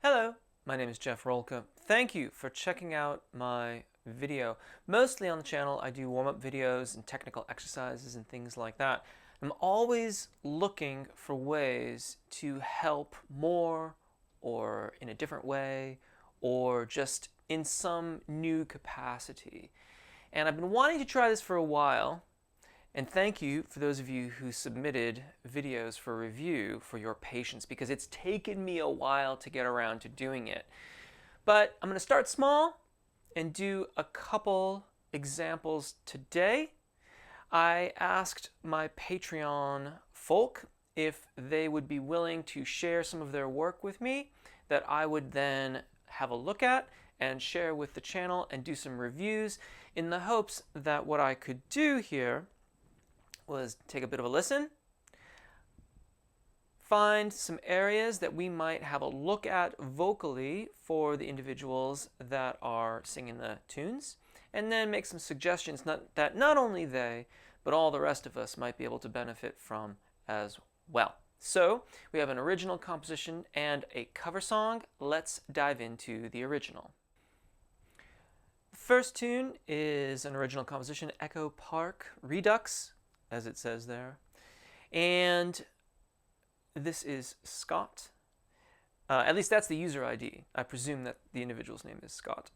Hello, my name is Jeff Rolka. Thank you for checking out my video. Mostly on the channel I do warm-up videos and technical exercises and things like that. I'm always looking for ways to help more or in a different way or just in some new capacity. And I've been wanting to try this for a while. And thank you for those of you who submitted videos for review for your patience, because it's taken me a while to get around to doing it. But I'm going to start small and do a couple examples today. I asked my Patreon folk if they would be willing to share some of their work with me that I would then have a look at and share with the channel and do some reviews, in the hopes that what I could do here was take a bit of a listen, find some areas that we might have a look at vocally for the individuals that are singing the tunes, and then make some suggestions that not only they, but all the rest of us might be able to benefit from as well. So we have an original composition and a cover song. Let's dive into the original. The first tune is an original composition, Echo Park Redux, as it says there. And this is Scott. At least that's the user ID. I presume that the individual's name is Scott.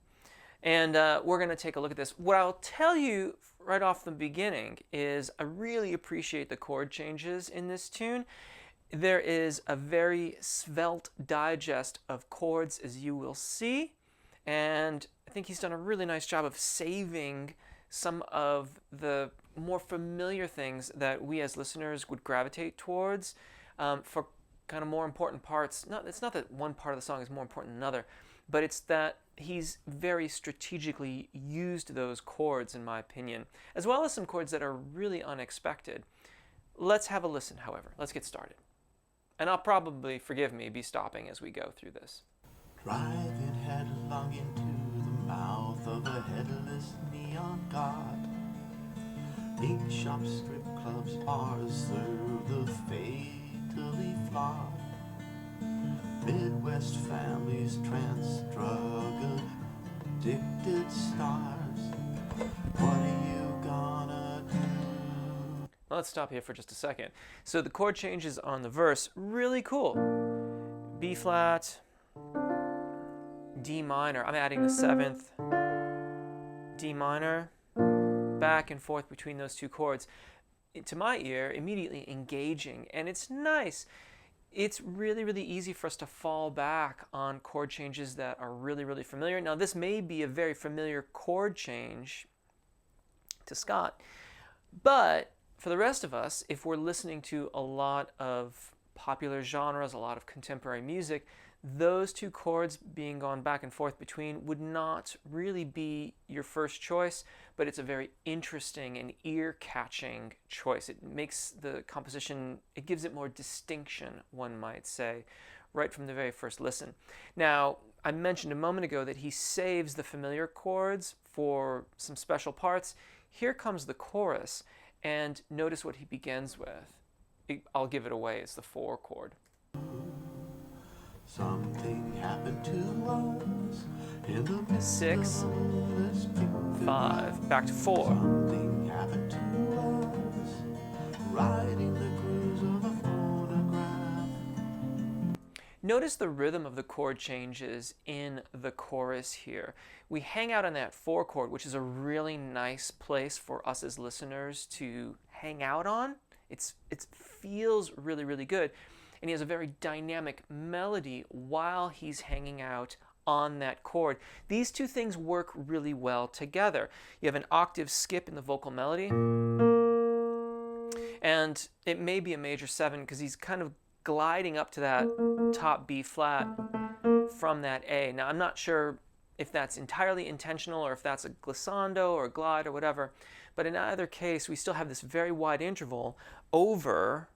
And we're going to take a look at this. What I'll tell you right off the beginning is I really appreciate the chord changes in this tune. There is a very svelte digest of chords, as you will see. And I think he's done a really nice job of saving some of the more familiar things that we as listeners would gravitate towards for kind of more important parts. It's not that one part of the song is more important than another, but it's that he's very strategically used those chords, in my opinion, as well as some chords that are really unexpected. Let's have a listen, however. Let's get started. And I'll probably, forgive me, be stopping as we go through this. Driving headlong into the mouth of a headless neon god. Ink shops, strip clubs, bars serve the fatally flawed. Midwest families, trance, drug addicted stars. What are you gonna do? Let's stop here for just a second. So the chord changes on the verse, really cool. B flat, D minor. I'm adding the 7th, D minor, back and forth between those two chords. To my ear, immediately engaging, and it's nice. It's really, really easy for us to fall back on chord changes that are really, really familiar. Now, this may be a very familiar chord change to Scott, but for the rest of us, if we're listening to a lot of popular genres, a lot of contemporary music, those two chords being gone back and forth between would not really be your first choice, but it's a very interesting and ear-catching choice. It makes the composition, it gives it more distinction, one might say, right from the very first listen. Now, I mentioned a moment ago that he saves the familiar chords for some special parts. Here comes the chorus, and notice what he begins with. I'll give it away, it's the 4 chord. Something happened to us in the 6, 5, back to 4. Something happened to us riding the cruise of a phonograph. Notice the rhythm of the chord changes in the chorus here. We hang out on that 4 chord, which is a really nice place for us as listeners to hang out on. It feels really, really good. And he has a very dynamic melody while he's hanging out on that chord. These two things work really well together. You have an octave skip in the vocal melody, and it may be a major 7 because he's kind of gliding up to that top B flat from that A. Now, I'm not sure if that's entirely intentional or if that's a glissando or a glide or whatever, but in either case, we still have this very wide interval over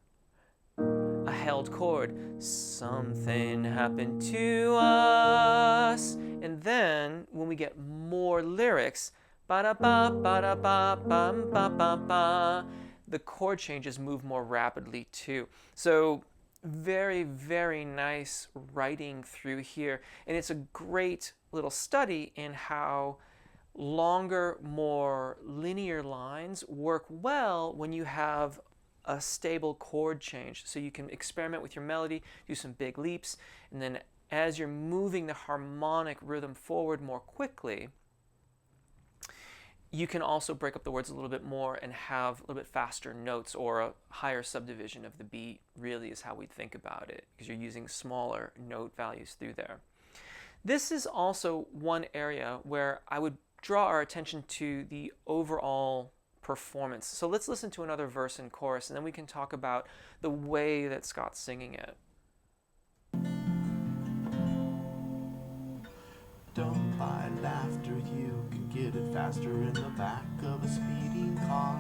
a held chord. Something happened to us. And then when we get more lyrics, ba-da-ba, ba-da-ba, ba-ba-ba-ba, the chord changes move more rapidly too. So very, very nice writing through here. And it's a great little study in how longer, more linear lines work well when you have a stable chord change. So you can experiment with your melody, do some big leaps, and then as you're moving the harmonic rhythm forward more quickly, you can also break up the words a little bit more and have a little bit faster notes, or a higher subdivision of the beat really is how we think about it, because you're using smaller note values through there. This is also one area where I would draw our attention to the overall performance. So let's listen to another verse and chorus, and then we can talk about the way that Scott's singing it. Don't buy laughter, you can get it faster in the back of a speeding car.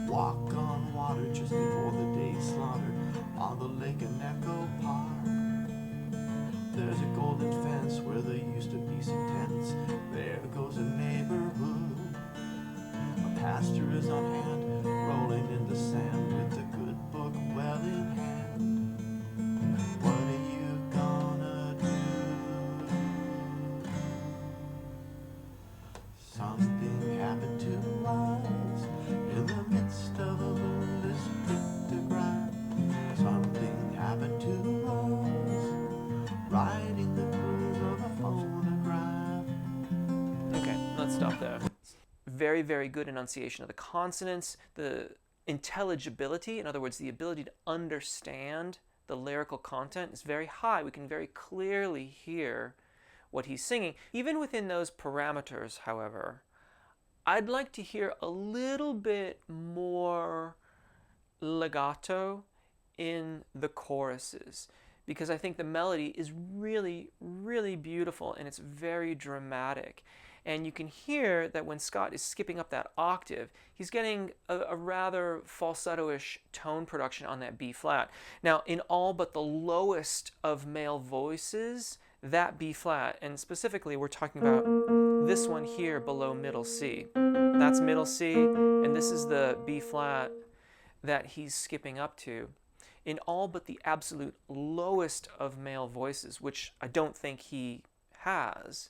Walk on water just before the day's slaughter on the lake in Echo Park. There's a golden fence where there used to be some tents. There goes a neighborhood. A pastor is on hand, rolling in the sand with the good book well in hand. What are you gonna do? Something happened to us in the midst of a moonless pictograph. Something happened to us riding the cruise of a phonograph. Okay, let's stop there. Very, very good enunciation of the consonants. The intelligibility, in other words, the ability to understand the lyrical content, is very high. We can very clearly hear what he's singing. Even within those parameters, however, I'd like to hear a little bit more legato in the choruses, because I think the melody is really, really beautiful and it's very dramatic. And you can hear that when Scott is skipping up that octave, he's getting a rather falsetto-ish tone production on that B flat. Now, in all but the lowest of male voices, that B flat, and specifically we're talking about this one here below middle C. That's middle C, and this is the B flat that he's skipping up to. In all but the absolute lowest of male voices, which I don't think he has,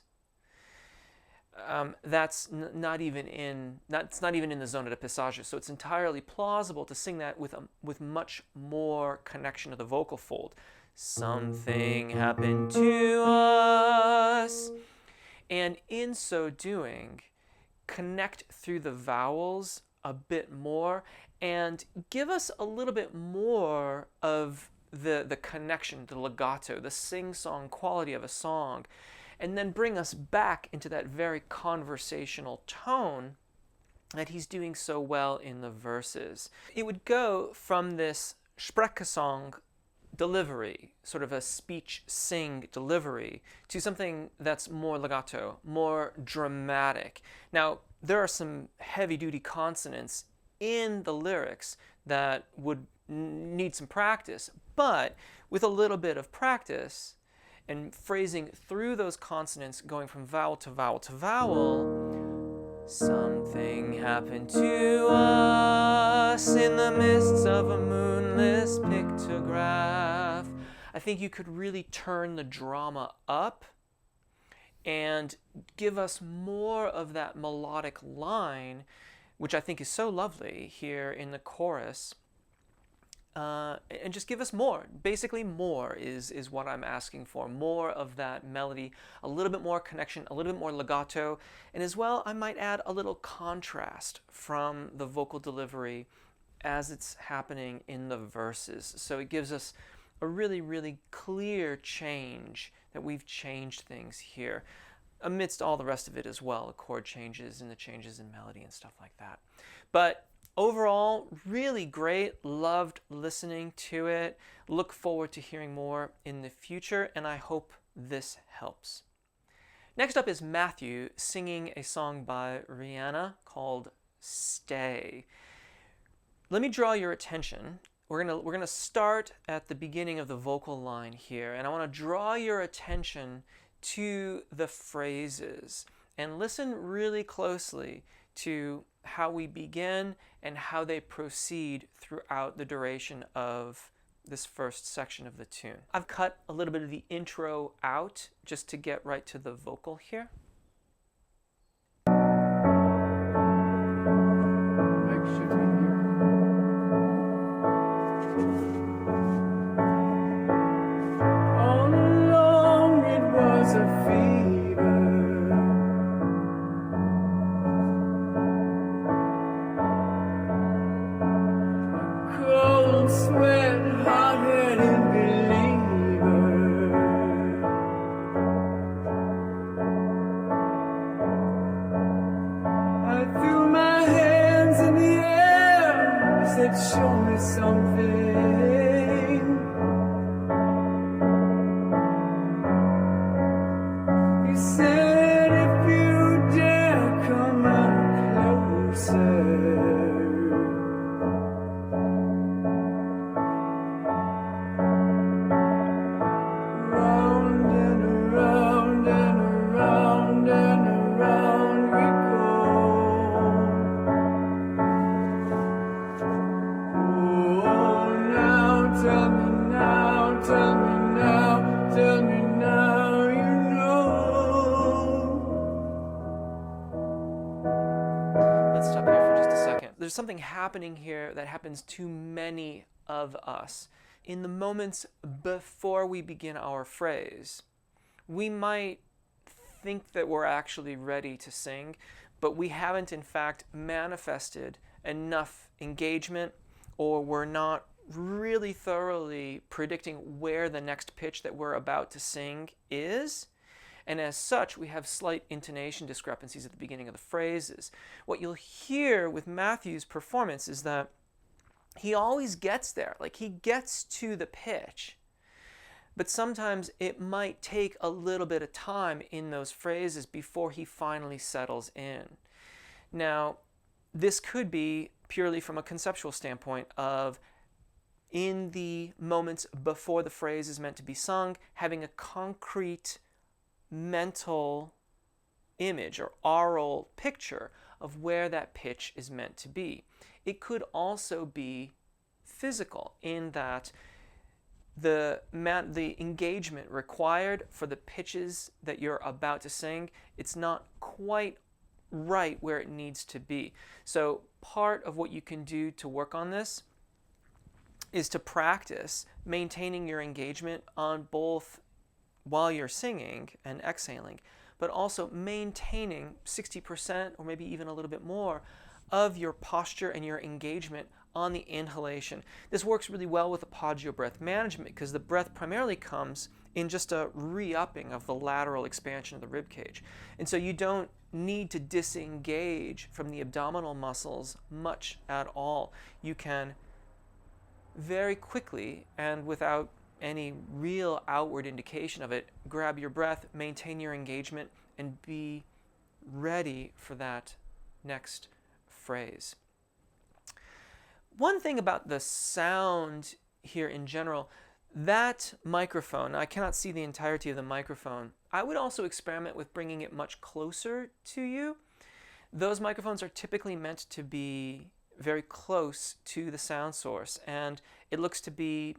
that's not even in the zona de passage. So it's entirely plausible to sing that with much more connection to the vocal fold. Something happened to us, and in so doing, connect through the vowels a bit more and give us a little bit more of the connection, the legato, the sing-song quality of a song, and then bring us back into that very conversational tone that he's doing so well in the verses. It would go from this Sprechgesang delivery, sort of a speech-sing delivery, to something that's more legato, more dramatic. Now, there are some heavy-duty consonants in the lyrics that would need some practice, but with a little bit of practice and phrasing through those consonants, going from vowel to vowel to vowel, something happened to us in the mists of a moonless pictograph. I think you could really turn the drama up and give us more of that melodic line, which I think is so lovely here in the chorus. And just give us more. Basically, more is what I'm asking for. More of that melody, a little bit more connection, a little bit more legato, and as well, I might add a little contrast from the vocal delivery as it's happening in the verses. So it gives us a really, really clear change that we've changed things here, amidst all the rest of it as well, the chord changes and the changes in melody and stuff like that. But overall, really great. Loved listening to it. Look forward to hearing more in the future, and I hope this helps. Next up is Matthew singing a song by Rihanna called Stay. Let me draw your attention. We're gonna start at the beginning of the vocal line here, and I want to draw your attention to the phrases and listen really closely to how we begin and how they proceed throughout the duration of this first section of the tune. I've cut a little bit of the intro out just to get right to the vocal here. Mike should be here. All along it was a fever. A cold sweat, hard-headed believer. I threw my hands in the air, said, show me something. He said, if you dare come out closer. Round and around and around and around we go. Oh, now tell me now, tell me now, tell me now, you know. Let's stop here for just a second. There's something happening here that happens to many of us. In the moments before we begin our phrase, we might think that we're actually ready to sing, but we haven't in fact manifested enough engagement, or we're not really thoroughly predicting where the next pitch that we're about to sing is. And as such, we have slight intonation discrepancies at the beginning of the phrases. What you'll hear with Matthew's performance is that he always gets there, like he gets to the pitch. But sometimes it might take a little bit of time in those phrases before he finally settles in. Now, this could be purely from a conceptual standpoint of, in the moments before the phrase is meant to be sung, having a concrete mental image or aural picture of where that pitch is meant to be. It could also be physical in that the engagement required for the pitches that you're about to sing, it's not quite right where it needs to be. So part of what you can do to work on this is to practice maintaining your engagement on both while you're singing and exhaling, but also maintaining 60% or maybe even a little bit more of your posture and your engagement on the inhalation. This works really well with apagio breath management because the breath primarily comes in just a re-upping of the lateral expansion of the rib cage. And so you don't need to disengage from the abdominal muscles much at all. You can very quickly and without any real outward indication of it, grab your breath, maintain your engagement, and be ready for that next phrase. One thing about the sound here in general, that microphone, I cannot see the entirety of the microphone. I would also experiment with bringing it much closer to you. Those microphones are typically meant to be very close to the sound source, and it looks to be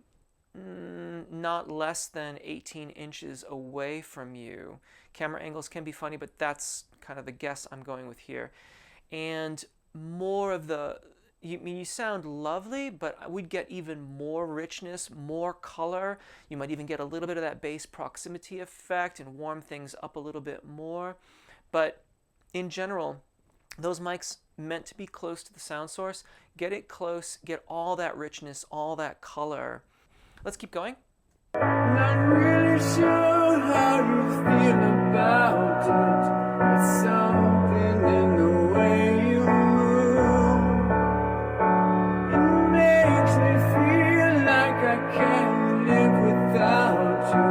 not less than 18 inches away from you. Camera angles can be funny, but that's kind of the guess I'm going with here. And more of the, you sound lovely, but I would get even more richness, more color. You might even get a little bit of that bass proximity effect and warm things up a little bit more. But in general, those mics meant to be close to the sound source. Get it close, get all that richness, all that color. Let's keep going. Not really sure how you feel about it, but something in the way you move, it makes me feel like I can't live without you,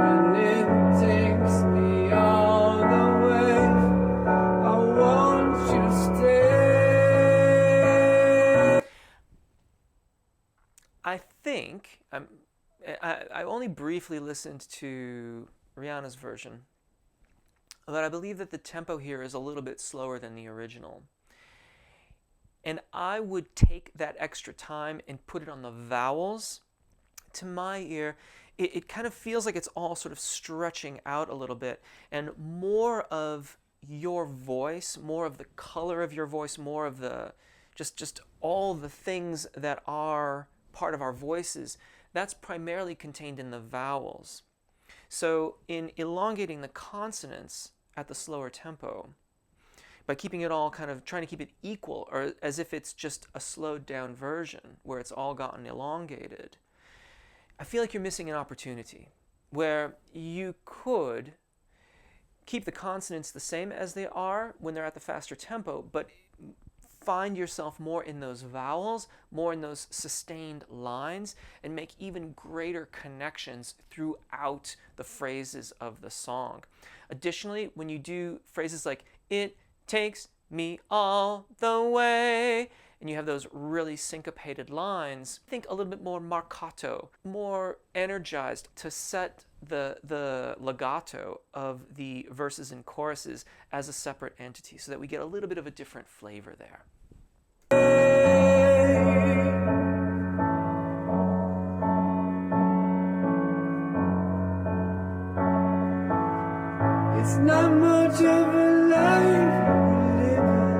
and it takes me all the way. I want you to stay. I think I only briefly listened to Rihanna's version, but I believe that the tempo here is a little bit slower than the original. And I would take that extra time and put it on the vowels to my ear, it kind of feels like it's all sort of stretching out a little bit, and more of your voice, more of the color of your voice, more of the just all the things that are part of our voices, that's primarily contained in the vowels. So in elongating the consonants at the slower tempo, by keeping it all kind of trying to keep it equal, or as if it's just a slowed down version where it's all gotten elongated, I feel like you're missing an opportunity where you could keep the consonants the same as they are when they're at the faster tempo, but find yourself more in those vowels, more in those sustained lines, and make even greater connections throughout the phrases of the song. Additionally, when you do phrases like, "It takes me all the way," and you have those really syncopated lines, think a little bit more marcato, more energized to set the legato of the verses and choruses as a separate entity so that we get a little bit of a different flavor there. It's not much of a life we're living.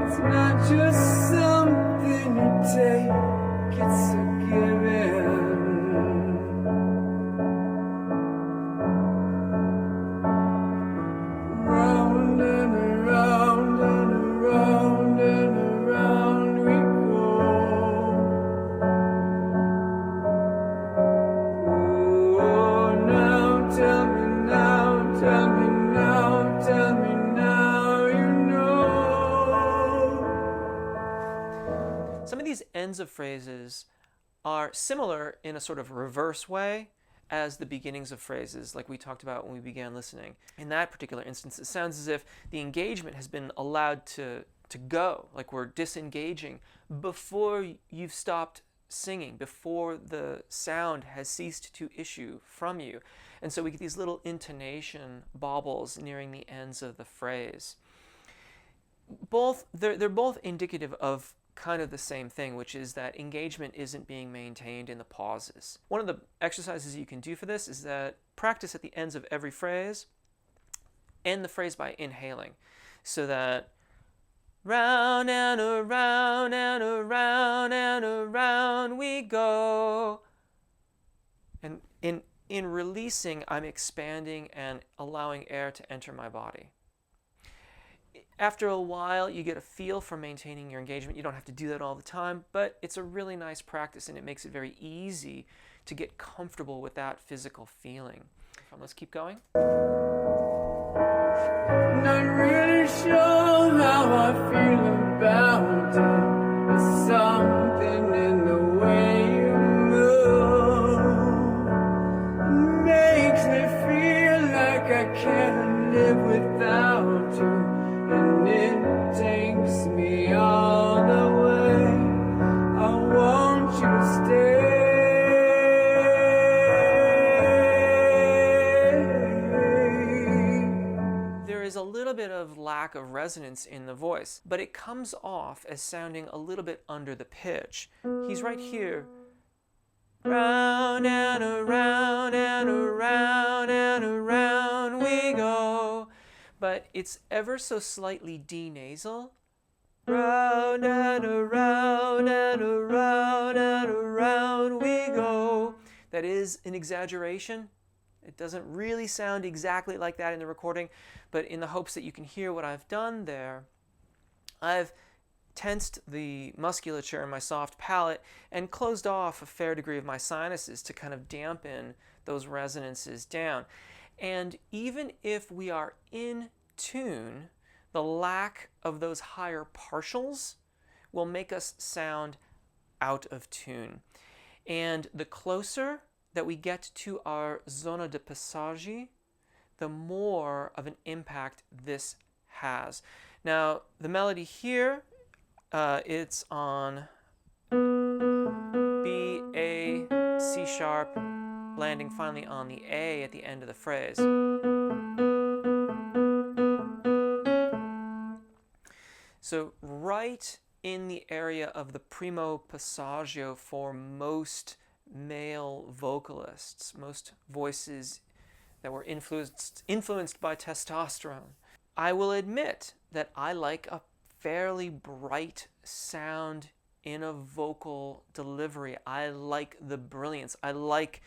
It's not just something you take, it's a given. Round and around and around and around we go. Oh, now tell me now, tell me now, tell me now, you know. Some of these ends of phrases are similar in a sort of reverse way as the beginnings of phrases, like we talked about when we began listening. In that particular instance, it sounds as if the engagement has been allowed to go, like we're disengaging before you've stopped singing, before the sound has ceased to issue from you. And so we get these little intonation bobbles nearing the ends of the phrase. They're both indicative of kind of the same thing, which is that engagement isn't being maintained in the pauses. One of the exercises you can do for this is that practice at the ends of every phrase, end the phrase by inhaling, so that round and around and around and around we go. And in releasing, I'm expanding and allowing air to enter my body. After a while, you get a feel for maintaining your engagement. You don't have to do that all the time, but it's a really nice practice, and it makes it very easy to get comfortable with that physical feeling. Let's keep going. Not really sure how I feel about it. There's something in the way you move. It makes me feel like I can't live without you. And it takes me all the way. I want you to stay. There is a little bit of lack of resonance in the voice, but it comes off as sounding a little bit under the pitch. He's right here. Round and around and around and around we go. But it's ever so slightly D-nasal. Round and around and around and around we go. That is an exaggeration. It doesn't really sound exactly like that in the recording, but in the hopes that you can hear what I've done there, I've tensed the musculature in my soft palate and closed off a fair degree of my sinuses to kind of dampen those resonances down. And even if we are in tune, the lack of those higher partials will make us sound out of tune. And the closer that we get to our zona de passaggi, the more of an impact this has. Now, the melody here, it's on B, A, C sharp, landing finally on the A at the end of the phrase. So right in the area of the primo passaggio for most male vocalists, most voices that were influenced by testosterone. I will admit that I like a fairly bright sound in a vocal delivery. I like the brilliance. I like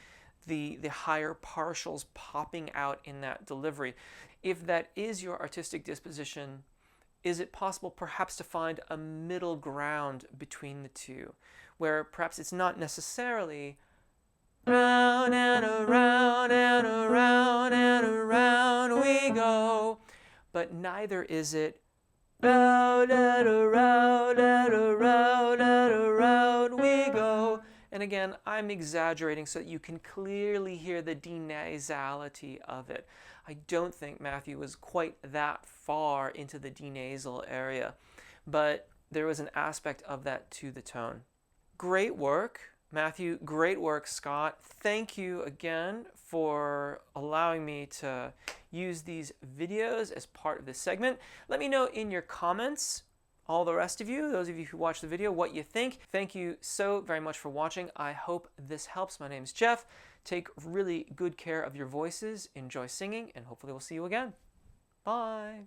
the higher partials popping out in that delivery. If that is your artistic disposition, is it possible perhaps to find a middle ground between the two, where perhaps it's not necessarily round and around and around and around we go, but neither is it round and around and around and around we go. And again, I'm exaggerating so that you can clearly hear the denasality of it. I don't think Matthew was quite that far into the denasal area, but there was an aspect of that to the tone. Great work, Matthew. Great work, Scott. Thank you again for allowing me to use these videos as part of this segment. Let me know in your comments, all the rest of you, those of you who watch the video, what you think. Thank you so very much for watching. I hope this helps. My name's Jeff. Take really good care of your voices, enjoy singing, and hopefully we'll see you again. Bye.